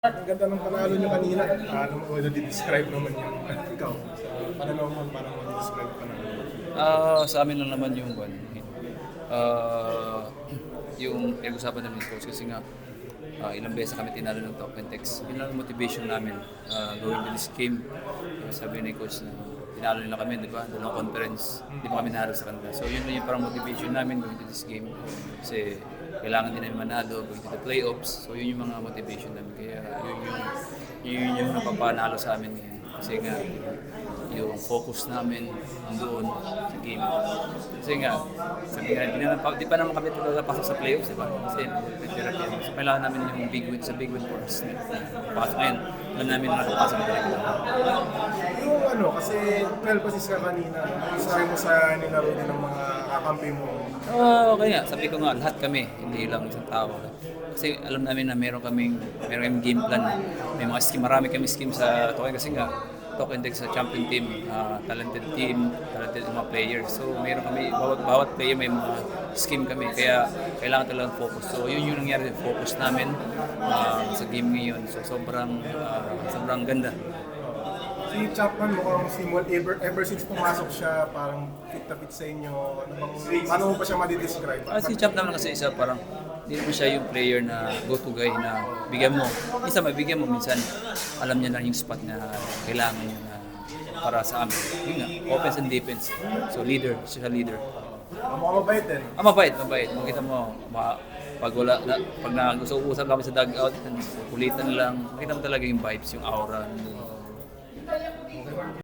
Ang ganda ng panalo nyo kanina. Paano mo describe naman yung ikaw? Pananaw mo, paano mo describe panalo? Sa amin lang naman yung yung pinag-usapan namin ni coach kasi nga ilang beses kami tinalo ng top 10 text. Yun lang ang motivation namin going to this game. Sabi ni coach na tinalo nila kami, di ba? Dalawang conference, di pa kami naharap sa kanila. So yun yung parang motivation namin going to this game. Kasi kailangan din namin manalo, going to the playoffs. So yun yung mga motivation namin. Kaya yun yung napapanalo sa amin ngayon. Kasi nga, yung focus namin doon sa game. Kasi nga, sabi nga, di pa naman kami talaga pasok sa playoffs, di ba? Kasi nagtitira kami. So kailangan namin yung big win sa big win for us. Pasok ngayon, alam namin na nakapasok na talaga. Yung ano, kasi 12 assist ka kanina. Isahin mo sa nilaro din ng mga kakampi mo. Okay nga, sabi ko nga, lahat kami, hindi lang isang tao. Kasi alam namin na meron kaming game plan. May mga scheme, marami kami scheme sa Token kasi nga, Token Deck sa champion team, talented mga players. So meron kami, bawat player may mga scheme kami, kaya kailangan talagang focus. So yun yung nangyari, focus namin sa game ngayon. So sobrang ganda. Si Chapman mukhang simul, ever since pumasok siya, parang fit na fit sa inyo. Paano mo pa siya madidescribe? Si Champ naman kasi isa parang hindi naman siya yung player na go-to guy na bigyan mo. Mabigyan mo, minsan alam niya na yung spot na kailangan niya na para sa amin. Yun nga, offense and defense. So leader, siya leader. Mukhang mabait din. Mabait. Makita mo, pag nag-usap kami sa dugout, kulitan lang, makita mo talaga yung vibes, yung aura.